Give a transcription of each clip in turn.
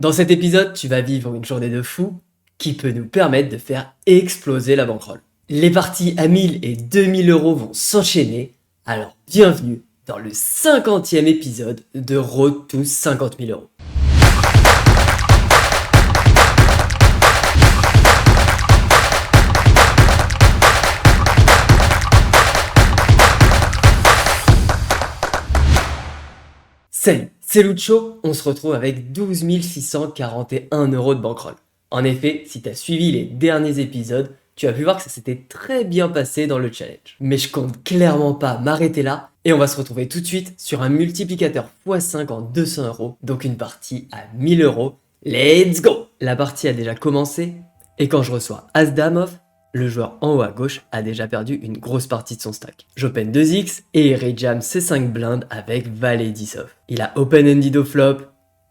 Dans cet épisode, tu vas vivre une journée de fou qui peut nous permettre de faire exploser la bankroll. Les parties à 1000 et 2000 euros vont s'enchaîner, alors bienvenue dans le 50e épisode de Road to 50 000 euros. Salut, c'est Lucho, on se retrouve avec 12 641 euros de bankroll. En effet, si tu as suivi les derniers épisodes, tu as pu voir que ça s'était très bien passé dans le challenge. Mais je compte clairement pas m'arrêter là, et on va se retrouver tout de suite sur un multiplicateur x5 en 200 euros, donc une partie à 1000 euros. Let's go! La partie a déjà commencé, et quand je reçois As-Dame off, le joueur en haut à gauche a déjà perdu une grosse partie de son stack. J'open 2x et il rejam ses 5 blindes avec Valet 10 off. Il a open-ended au flop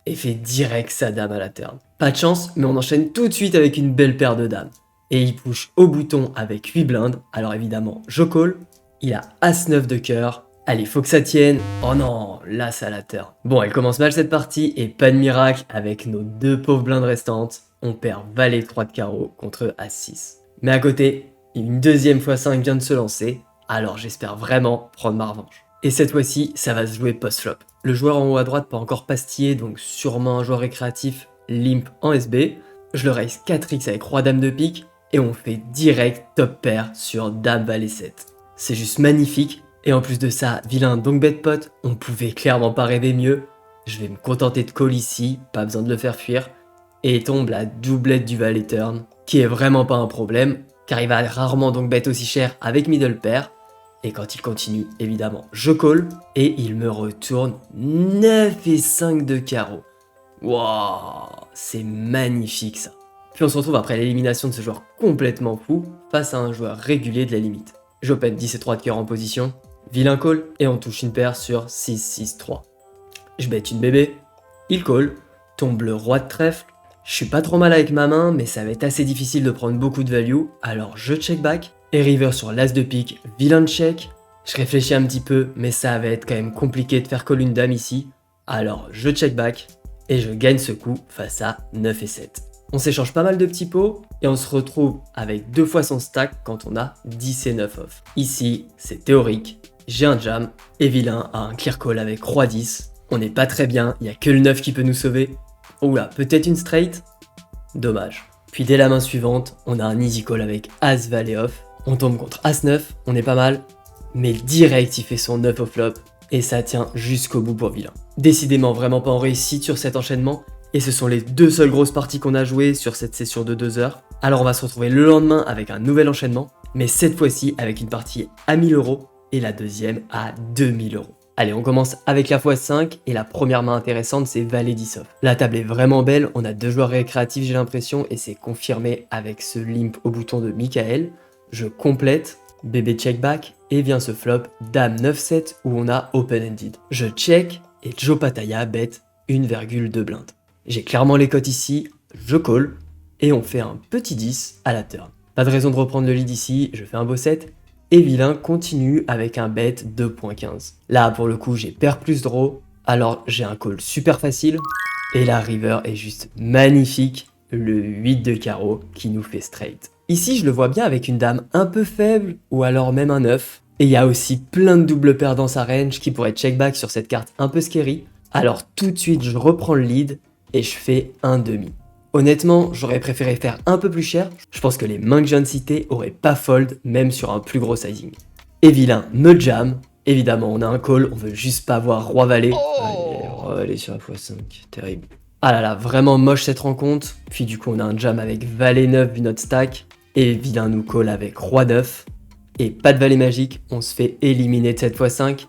et fait direct sa dame à la turn. Pas de chance, mais on enchaîne tout de suite avec une belle paire de dames. Et il push au bouton avec 8 blindes, alors évidemment je call. Il a As-9 de cœur. Allez, faut que ça tienne. Oh non, là ça la turn. Bon, elle commence mal cette partie et pas de miracle avec nos deux pauvres blindes restantes. On perd Valet 3 de carreau contre As-6. Mais à côté, une deuxième x5 vient de se lancer, alors j'espère vraiment prendre ma revanche. Et cette fois-ci, ça va se jouer post-flop. Le joueur en haut à droite pas encore pastillé, donc sûrement un joueur récréatif limp en SB. Je le raise 4x avec roi dame de pique, et on fait direct top pair sur dame valet 7. C'est juste magnifique, et en plus de ça, vilain donc bet pot, on pouvait clairement pas rêver mieux. Je vais me contenter de call ici, pas besoin de le faire fuir, et tombe la doublette du valet turn, qui est vraiment pas un problème, car il va rarement donc bet aussi cher avec middle pair, et quand il continue, évidemment, je call, et il me retourne 9 et 5 de carreau. Waouh, c'est magnifique ça. Puis on se retrouve après l'élimination de ce joueur complètement fou, face à un joueur régulier de la limite. J'open 10 et 3 de cœur en position, vilain call, et on touche une paire sur 6-6-3. Je bet une bébé, il call, tombe le roi de trèfle. Je suis pas trop mal avec ma main, mais ça va être assez difficile de prendre beaucoup de value, alors je check back, et river sur l'as de pique, vilain check. Je réfléchis un petit peu, mais ça va être quand même compliqué de faire call une dame ici, alors je check back, et je gagne ce coup face à 9 et 7. On s'échange pas mal de petits pots, et on se retrouve avec 2 fois son stack quand on a 10 et 9 off. Ici, c'est théorique, j'ai un jam, et vilain a un clear call avec roi 10. On n'est pas très bien, il n'y a que le 9 qui peut nous sauver. Oula, peut-être une straight? Dommage. Puis dès la main suivante, on a un easy call avec As Valet off. On tombe contre As-9, on est pas mal. Mais direct, il fait son 9 au flop. Et ça tient jusqu'au bout pour vilain. Décidément vraiment pas en réussite sur cet enchaînement. Et ce sont les deux seules grosses parties qu'on a jouées sur cette session de 2 heures. Alors on va se retrouver le lendemain avec un nouvel enchaînement. Mais cette fois-ci avec une partie à 1000 euros et la deuxième à 2000 euros. Allez, on commence avec la x5 et la première main intéressante, c'est Valet 10 off. La table est vraiment belle, on a deux joueurs récréatifs, j'ai l'impression, et c'est confirmé avec ce limp au bouton de Michael. Je complète, bébé check back, et vient ce flop dame 9-7 où on a open-ended. Je check, et Joe Pataya bet 1,2 blinde. J'ai clairement les cotes ici, je call, et on fait un petit 10 à la turn. Pas de raison de reprendre le lead ici, je fais un beau set, et vilain continue avec un bet 2.15. Là, pour le coup, j'ai pair plus draw, alors j'ai un call super facile. Et la river est juste magnifique, le 8 de carreau qui nous fait straight. Ici, je le vois bien avec une dame un peu faible, ou alors même un 9. Et il y a aussi plein de doubles paires dans sa range qui pourraient check back sur cette carte un peu scary. Alors tout de suite, je reprends le lead et je fais un demi. Honnêtement, j'aurais préféré faire un peu plus cher. Je pense que les mains que je viens de citer auraient pas fold, même sur un plus gros sizing. Et vilain me jam. Évidemment, on a un call, on veut juste pas voir roi valet. Allez, roi valet sur la x5, terrible. Ah là là, vraiment moche cette rencontre. Puis du coup, on a un jam avec valet 9 vu notre stack. Et vilain nous call avec roi 9. Et pas de valet magique, on se fait éliminer de cette x5.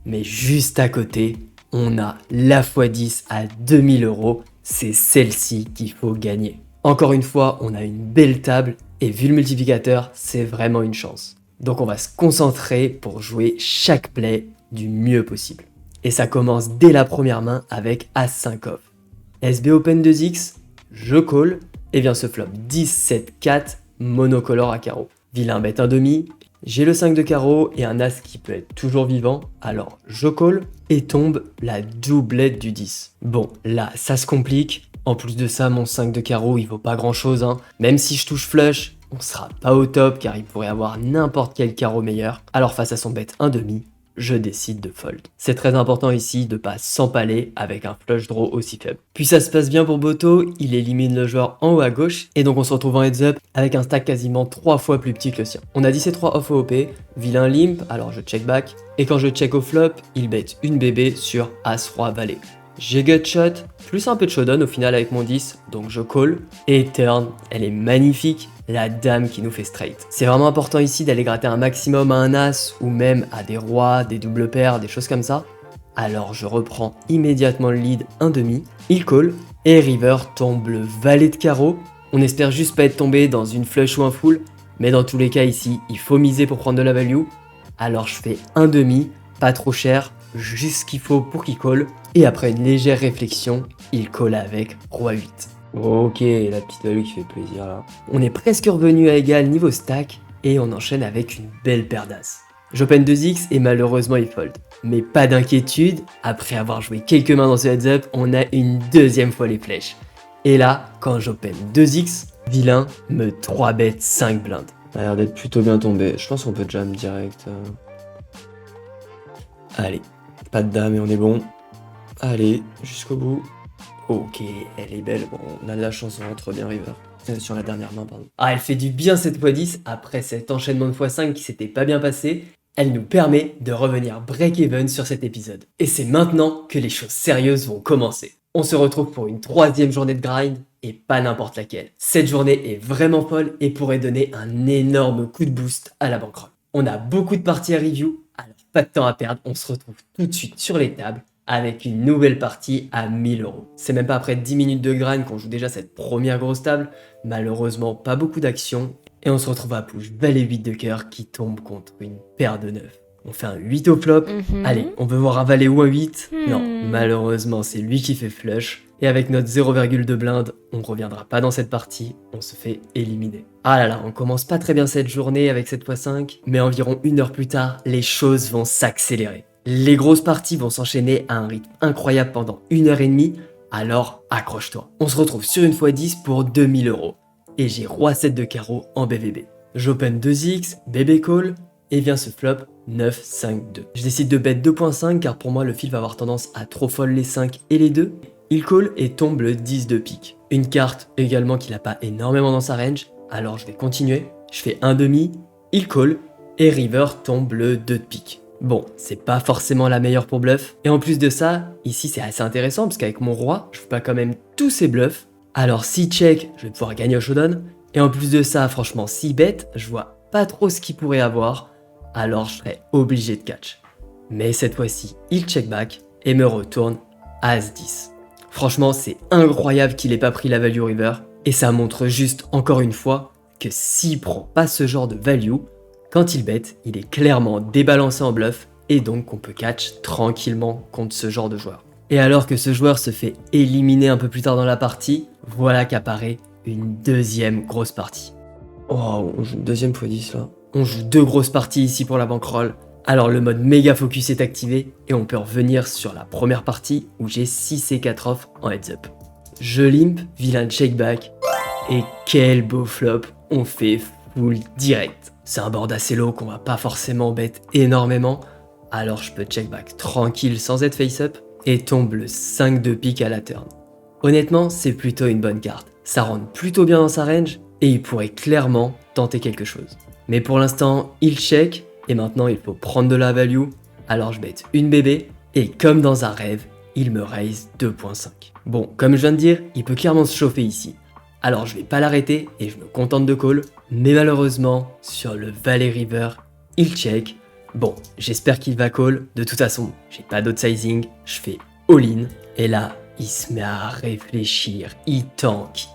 Mais juste à côté, on a la x10 à 2000 euros. C'est celle-ci qu'il faut gagner. Encore une fois, on a une belle table et vu le multiplicateur, c'est vraiment une chance. Donc on va se concentrer pour jouer chaque play du mieux possible. Et ça commence dès la première main avec As-5 off. SB open 2x, je call et vient ce flop 10-7-4 monocolore à carreau. Vilain bet un demi, J'ai le 5 de carreau et un as qui peut être toujours vivant, alors je call et tombe la doublette du 10. Bon, là, ça se complique. En plus de ça, mon 5 de carreau, il vaut pas grand chose, hein. Même si je touche flush, on sera pas au top car il pourrait avoir n'importe quel carreau meilleur. Alors face à son bet 1,5, je décide de fold. C'est très important ici de pas s'empaler avec un flush draw aussi faible. Puis ça se passe bien pour Boto, il élimine le joueur en haut à gauche et donc on se retrouve en heads up avec un stack quasiment 3 fois plus petit que le sien. On a 17-3 off OP, vilain limp, alors je check back et quand je check au flop, il bet une bébé sur As-Roi Valet. J'ai gutshot, plus un peu de showdown au final avec mon 10, donc je call. Et turn, elle est magnifique, la dame qui nous fait straight. C'est vraiment important ici d'aller gratter un maximum à un as, ou même à des rois, des doubles paires, des choses comme ça. Alors je reprends immédiatement le lead 1,5, il call, et river tombe le valet de carreau. On espère juste pas être tombé dans une flush ou un full, mais dans tous les cas ici, il faut miser pour prendre de la value. Alors je fais 1,5, pas trop cher, juste ce qu'il faut pour qu'il call. Et après une légère réflexion, il call avec roi 8. Ok, la petite value qui fait plaisir là. On est presque revenu à égal niveau stack et on enchaîne avec une belle paire d'as. J'open 2x et malheureusement il fold. Mais pas d'inquiétude, après avoir joué quelques mains dans ce heads up, on a une deuxième fois les flèches. Et là, quand j'open 2x, vilain me 3 bet 5 blindes. Ça a l'air d'être plutôt bien tombé. Je pense qu'on peut jam direct. Allez, pas de dame et on est bon. Allez, jusqu'au bout. Ok, elle est belle. Bon, on a de la chance, on rentre bien river. Sur la dernière main, pardon. Ah, elle fait du bien cette x10 après cet enchaînement de x5 qui s'était pas bien passé. Elle nous permet de revenir break-even sur cet épisode. Et c'est maintenant que les choses sérieuses vont commencer. On se retrouve pour une troisième journée de grind et pas n'importe laquelle. Cette journée est vraiment folle et pourrait donner un énorme coup de boost à la bankroll. On a beaucoup de parties à review, alors pas de temps à perdre, on se retrouve tout de suite sur les tables avec une nouvelle partie à 1000 €. C'est même pas après 10 minutes de grind qu'on joue déjà cette première grosse table, malheureusement pas beaucoup d'action, et on se retrouve à push valet 8 de cœur qui tombe contre une paire de 9. On fait un 8 au flop, allez, on veut voir un valet ou un 8, non, malheureusement c'est lui qui fait flush, et avec notre 0,2 blinde, on reviendra pas dans cette partie, on se fait éliminer. Ah là là, on commence pas très bien cette journée avec cette x5, mais environ 1 heure plus tard, les choses vont s'accélérer. Les grosses parties vont s'enchaîner à un rythme incroyable pendant 1h30, alors accroche-toi. On se retrouve sur une x10 pour 2000 €. Et j'ai roi 7 de carreau en BVB. J'open 2x, bébé call, et vient ce flop 9, 5, 2. Je décide de bet 2.5 car pour moi le fil va avoir tendance à trop fold les 5 et les 2. Il call et tombe le 10 de pique. Une carte également qu'il n'a pas énormément dans sa range, alors je vais continuer. Je fais 1,5, il call, et river tombe le 2 de pique. Bon, c'est pas forcément la meilleure pour bluff. Et en plus de ça, ici c'est assez intéressant parce qu'avec mon roi, je fais pas quand même tous ces bluffs. Alors si check, je vais pouvoir gagner au showdown. Et en plus de ça, franchement, si bet, je vois pas trop ce qu'il pourrait avoir. Alors je serais obligé de catch. Mais cette fois-ci, il check back et me retourne As-10. Franchement, c'est incroyable qu'il ait pas pris la value river. Et ça montre juste encore une fois que s'il prend pas ce genre de value, quand il bet, il est clairement débalancé en bluff et donc on peut catch tranquillement contre ce genre de joueur. Et alors que ce joueur se fait éliminer un peu plus tard dans la partie, voilà qu'apparaît une deuxième grosse partie. Oh, on joue une deuxième x10 là. On joue 2 grosses parties ici pour la bankroll. Alors le mode méga focus est activé et on peut revenir sur la première partie où j'ai 6 et 4 off en heads up. Je limp, vilain check back et quel beau flop, on fait full direct. C'est un board assez low qu'on va pas forcément bet énormément, alors je peux check back tranquille sans être face up et tombe le 5 de pique à la turn. Honnêtement, c'est plutôt une bonne carte. Ça rentre plutôt bien dans sa range et il pourrait clairement tenter quelque chose. Mais pour l'instant, il check et maintenant il faut prendre de la value, alors je bet une bébé et comme dans un rêve, il me raise 2.5. Bon, comme je viens de dire, il peut clairement se chauffer ici. Alors je vais pas l'arrêter et je me contente de call, mais malheureusement, sur le valet river, il check. Bon, j'espère qu'il va call, de toute façon, j'ai pas d'autre sizing, je fais all-in, et là, il se met à réfléchir, il tank,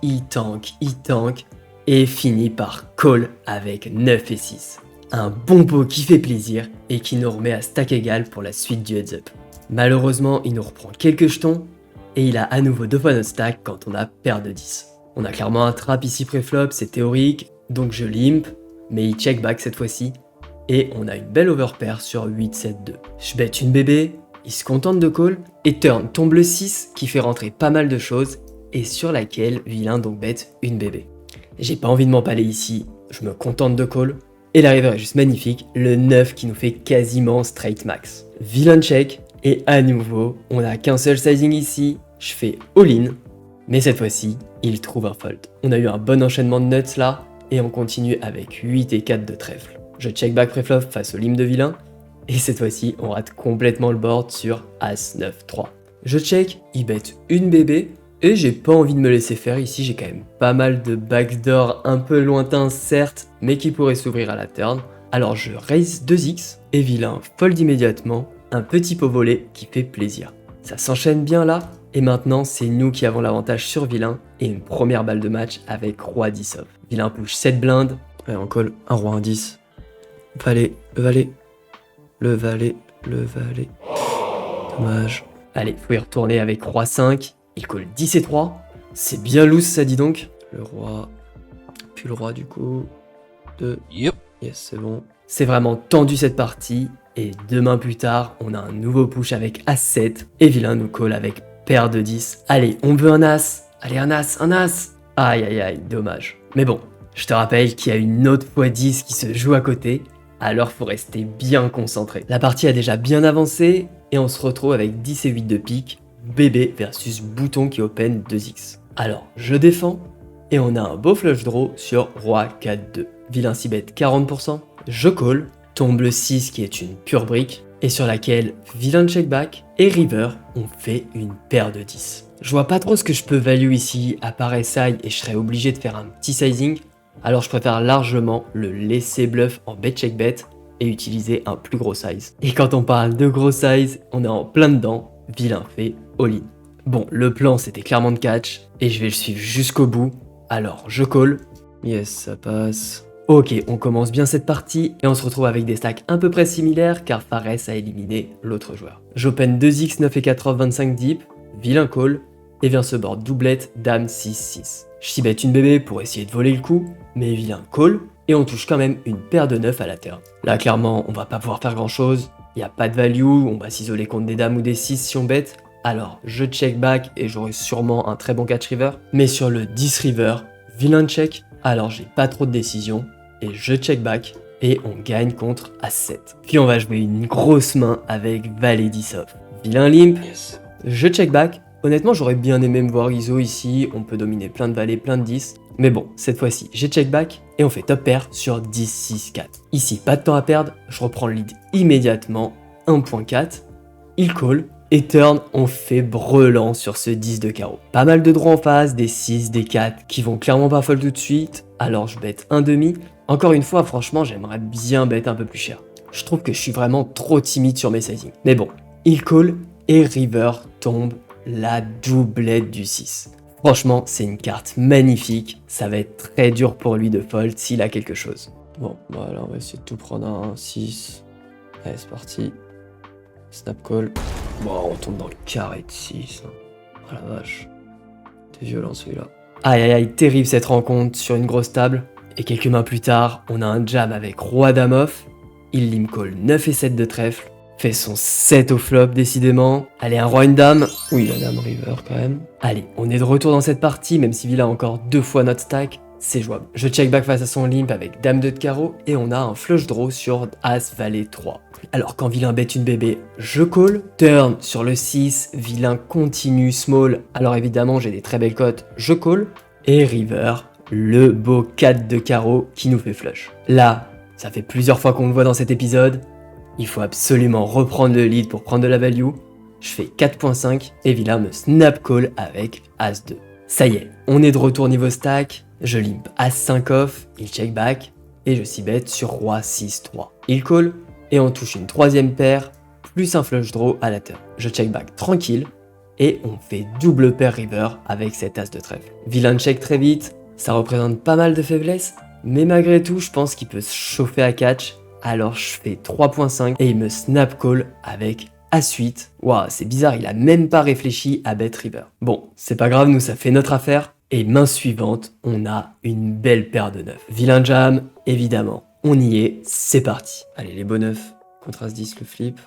et finit par call avec 9 et 6. Un bon pot qui fait plaisir et qui nous remet à stack égal pour la suite du heads up. Malheureusement, il nous reprend quelques jetons, et il a à nouveau 2 fois notre stack quand on a paire de 10. On a clairement un trap ici pré-flop, c'est théorique, donc je limp, mais il check back cette fois-ci, et on a une belle overpair sur 8-7-2. Je bet une bébé, il se contente de call, et turn tombe le 6 qui fait rentrer pas mal de choses, et sur laquelle vilain donc bet une bébé. J'ai pas envie de m'empaler ici, je me contente de call, et la river est juste magnifique, le 9 qui nous fait quasiment straight max. Vilain check, et à nouveau, on n'a qu'un seul sizing ici, je fais all-in, mais cette fois-ci, il trouve un fold. On a eu un bon enchaînement de nuts là, et on continue avec 8 et 4 de trèfle. Je check back préflop face au limp de vilain, et cette fois-ci, on rate complètement le board sur As 9-3. Je check, il bet une bébé, et j'ai pas envie de me laisser faire ici, j'ai quand même pas mal de backdoor un peu lointains certes, mais qui pourraient s'ouvrir à la turn. Alors je raise 2x, et vilain fold immédiatement, un petit pot volé qui fait plaisir. Ça s'enchaîne bien là, et maintenant c'est nous qui avons l'avantage sur vilain, et une première balle de match avec roi 10 off. Vilain push 7 blindes, et on colle un roi 1 10. Valet, le valet, le valet, le valet. Dommage. Allez, faut y retourner avec roi 5. Il colle 10 et 3. C'est bien loose, ça dit donc. Le roi. Puis le roi, du coup. 2. Yep. Yes, c'est bon. C'est vraiment tendu cette partie. Et 2 mains plus tard, on a un nouveau push avec As 7. Et vilain nous colle avec paire de 10. Allez, on veut un As. Allez, un As, un As. Aïe, aïe, aïe, dommage. Mais bon, je te rappelle qu'il y a une autre x10 qui se joue à côté. Alors faut rester bien concentré. La partie a déjà bien avancé. Et on se retrouve avec 10 et 8 de pique. Bébé versus bouton qui open 2x. Alors, je défends, et on a un beau flush draw sur roi 4-2. Vilain 6 bet 40%, je call, tombe le 6 qui est une pure brique, et sur laquelle vilain check back, et river, on fait une paire de 10. Je vois pas trop ce que je peux value ici, à part SI, et je serais obligé de faire un petit sizing, alors je préfère largement le laisser bluff en bet check bet, et utiliser un plus gros size. Et quand on parle de gros size, on est en plein dedans, vilain fait all-in. Bon, le plan c'était clairement de catch, et je vais le suivre jusqu'au bout, alors je call. Yes, ça passe. Ok, on commence bien cette partie, et on se retrouve avec des stacks à peu près similaires, car Fares a éliminé l'autre joueur. J'open 2x, 9 et 4 off, 25 deep, vilain call, et vient ce board doublette, dame 6-6. Je s'y bet une bébé pour essayer de voler le coup, mais vilain call, et on touche quand même une paire de 9 à la turn. Là clairement, on va pas pouvoir faire grand chose, il n'y a pas de value, on va s'isoler contre des dames ou des 6 si on bet. Alors je check back et j'aurai sûrement un très bon catch river. Mais sur le 10 river, vilain check, alors j'ai pas trop de décision. Et je check back et on gagne contre As-7. Puis on va jouer une grosse main avec valet 10 off. Vilain limp, Yes. je check back. Honnêtement j'aurais bien aimé me voir ISO ici, on peut dominer plein de valets, plein de 10. Mais bon, cette fois-ci, j'ai check back et on fait top pair sur 10-6-4. Ici, pas de temps à perdre, je reprends le lead immédiatement, 1.4, il call, et turn, on fait brelan sur ce 10 de carreau. Pas mal de droits en face, des 6, des 4, qui vont clairement pas fold tout de suite, alors je bet un demi. Encore une fois, franchement, j'aimerais bien bet un peu plus cher. Je trouve que je suis vraiment trop timide sur mes sizing. Mais bon, il call, et river tombe la doublette du 6. Franchement, c'est une carte magnifique, ça va être très dur pour lui de fold s'il a quelque chose. Bon, voilà, on va essayer de tout prendre à 1, 6. Allez, c'est parti. Snap call. Bon, on tombe dans le carré de 6. Oh la vache. T'es violent celui-là. Aïe aïe aïe, terrible cette rencontre sur une grosse table. Et quelques mains plus tard, on a un jam avec roi dame off. Il limp call 9 et 7 de trèfle. Fait son 7 au flop décidément. Allez, un roi, une dame. Oui, la dame river quand même. Allez, on est de retour dans cette partie, même si Villa a encore 2 fois notre stack. C'est jouable. Je check back face à son limp avec dame 2 de carreau et on a un flush draw sur as valet 3. Alors quand vilain bet une bébé, je call. Turn sur le 6, vilain continue small. Alors évidemment j'ai des très belles cotes, je call. Et river, le beau 4 de carreau qui nous fait flush. Là, ça fait plusieurs fois qu'on le voit dans cet épisode. Il faut absolument reprendre le lead pour prendre de la value. Je fais 4.5 et vilain me snap call avec as 2. Ça y est, on est de retour niveau stack. Je limp as 5 off, il check back et je s'y bet sur roi 6-3. Il call et on touche une troisième paire plus un flush draw à la turn. Je check back tranquille et on fait double paire river avec cet as de trèfle. Vilain check très vite, ça représente pas mal de faiblesses, mais malgré tout je pense qu'il peut se chauffer à catch. Alors je fais 3.5 et il me snap call avec as-8. Waouh, c'est bizarre, il a même pas réfléchi à bet river. Bon, c'est pas grave, nous ça fait notre affaire. Et main suivante, on a une belle paire de 9. Vilain jam, évidemment. On y est, c'est parti. Allez, les beaux neufs. Contre As-10, le flip.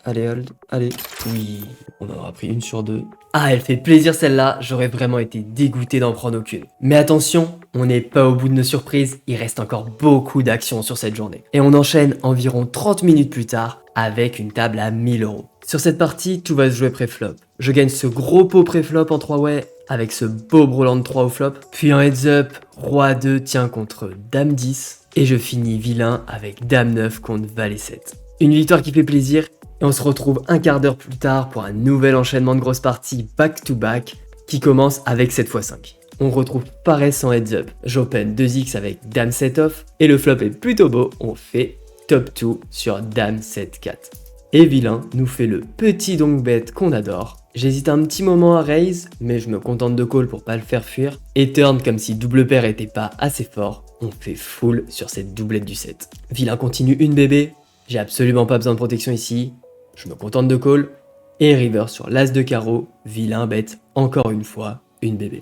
Allez, hold, allez. Oui, on en aura pris une sur deux. Ah, elle fait plaisir celle-là, j'aurais vraiment été dégoûté d'en prendre aucune. Mais attention, on n'est pas au bout de nos surprises, il reste encore beaucoup d'actions sur cette journée. Et on enchaîne environ 30 minutes plus tard avec une table à 1000 euros. Sur cette partie, tout va se jouer pré-flop. Je gagne ce gros pot pré-flop en 3 way avec ce beau brelan de 3 au flop. Puis en heads up, roi 2 tient contre dame 10. Et je finis vilain avec dame 9 contre valet 7. Une victoire qui fait plaisir. Et on se retrouve un quart d'heure plus tard pour un nouvel enchaînement de grosses parties back-to-back qui commence avec 7x5. On retrouve pareil sans heads up. J'open 2x avec dame 7 off et le flop est plutôt beau. On fait top 2 sur dame 7 4. Et vilain nous fait le petit donk bet qu'on adore. J'hésite un petit moment à raise, mais je me contente de call pour pas le faire fuir. Et turn comme si double paire était pas assez fort. On fait full sur cette doublette du 7. Vilain continue une bébé. J'ai absolument pas besoin de protection ici. Je me contente de call, et river sur l'as de carreau, vilain bête, encore une fois, une bébé.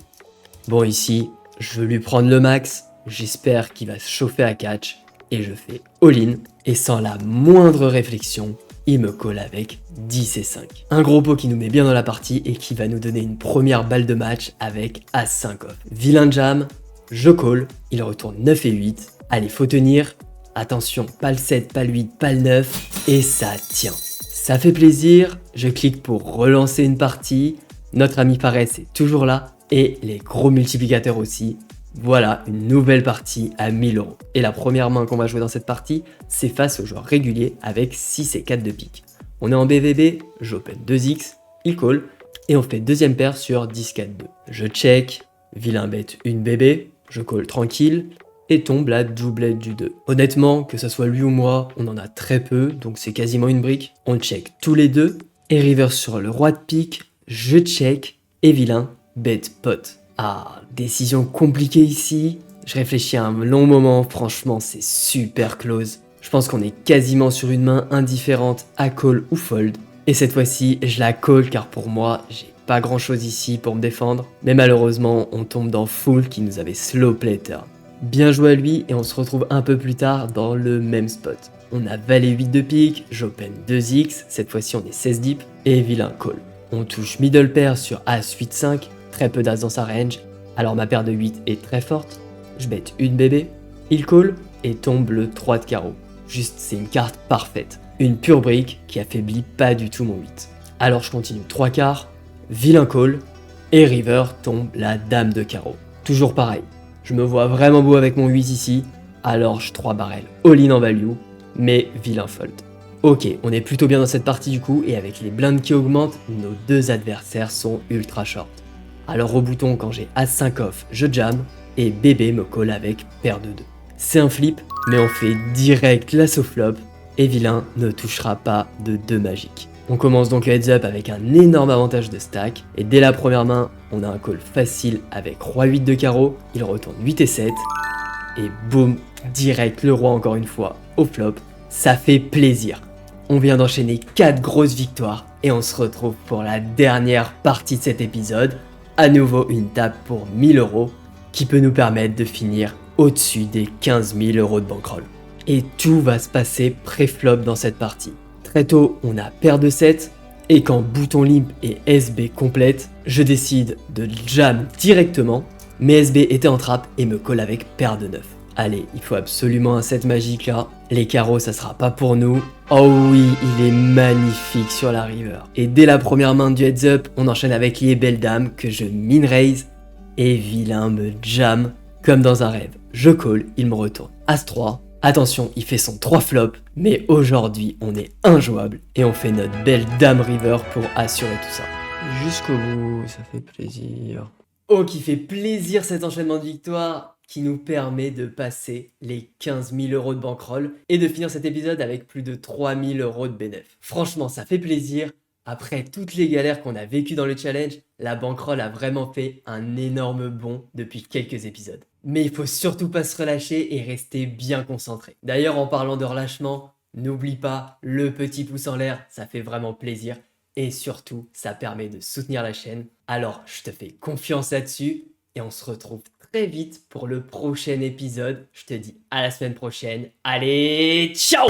Bon ici, je veux lui prendre le max, j'espère qu'il va se chauffer à catch, et je fais all-in, et sans la moindre réflexion, il me call avec 10 et 5. Un gros pot qui nous met bien dans la partie, et qui va nous donner une première balle de match avec as-5 off. Vilain jam, je call, il retourne 9 et 8, allez faut tenir, attention, pas le 7, pas le 8, pas le 9, et ça tient. Ça fait plaisir, je clique pour relancer une partie, notre ami Paresse est toujours là, et les gros multiplicateurs aussi. Voilà, une nouvelle partie à 1000 euros. Et la première main qu'on va jouer dans cette partie, c'est face au joueur régulier avec 6 et 4 de pique. On est en BVB, j'open 2x, il call, et on fait deuxième paire sur 10-4-2. Je check, vilain bête une bébé, je call tranquille, et tombe la doublette du 2. Honnêtement, que ce soit lui ou moi, on en a très peu, donc c'est quasiment une brique. On check tous les deux, et river sur le roi de pique, je check, et vilain, bet pot. Ah, décision compliquée ici, je réfléchis un long moment, franchement c'est super close. Je pense qu'on est quasiment sur une main indifférente à call ou fold. Et cette fois-ci, je la call car pour moi, j'ai pas grand chose ici pour me défendre. Mais malheureusement, on tombe dans full qui nous avait slow play turn. Bien joué à lui et on se retrouve un peu plus tard dans le même spot. On a valet 8 de pique, j'open 2x, cette fois-ci on est 16 deep et vilain call. On touche middle pair sur as 8-5, très peu d'as dans sa range, alors ma paire de 8 est très forte. Je bet une bébé, il call et tombe le 3 de carreau. Juste c'est une carte parfaite, une pure brique qui affaiblit pas du tout mon 8. Alors je continue 3 quarts, vilain call et river tombe la dame de carreau. Toujours pareil. Je me vois vraiment beau avec mon 8 ici, alors je 3 barrels all-in en value, mais vilain fold. Ok, on est plutôt bien dans cette partie du coup, et avec les blindes qui augmentent, nos deux adversaires sont ultra short. Alors au bouton, quand j'ai as-5 off, je jam, et bébé me colle avec paire de 2. C'est un flip, mais on fait direct l'as au flop, et vilain ne touchera pas de 2 magiques. On commence donc le heads up avec un énorme avantage de stack, et dès la première main, on a un call facile avec roi 8 de carreau, il retourne 8 et 7, et boum, direct le roi encore une fois au flop, ça fait plaisir. On vient d'enchaîner 4 grosses victoires, et on se retrouve pour la dernière partie de cet épisode, à nouveau une table pour 1000 euros, qui peut nous permettre de finir au-dessus des 15 000 euros de bankroll. Et tout va se passer pré-flop dans cette partie. Très tôt, on a paire de 7, et quand bouton limp et SB complète, je décide de jam directement, mais SB était en trappe et me colle avec paire de 9. Allez, il faut absolument un 7 magique là, les carreaux ça sera pas pour nous. Oh oui, il est magnifique sur la river. Et dès la première main du heads up, on enchaîne avec les belles dames que je min raise, et vilain me jam comme dans un rêve. Je call, il me retourne As-3. Attention, il fait son 3 flop, mais aujourd'hui on est injouable et on fait notre belle dame river pour assurer tout ça. Jusqu'au bout, ça fait plaisir. Oh, qui fait plaisir cet enchaînement de victoires qui nous permet de passer les 15 000 euros de bankroll et de finir cet épisode avec plus de 3 000 euros de bénéf. Franchement, ça fait plaisir. Après toutes les galères qu'on a vécues dans le challenge, la bankroll a vraiment fait un énorme bond depuis quelques épisodes. Mais il faut surtout pas se relâcher et rester bien concentré. D'ailleurs, en parlant de relâchement, n'oublie pas le petit pouce en l'air, ça fait vraiment plaisir. Et surtout, ça permet de soutenir la chaîne. Alors, je te fais confiance là-dessus et on se retrouve très vite pour le prochain épisode. Je te dis à la semaine prochaine. Allez, ciao!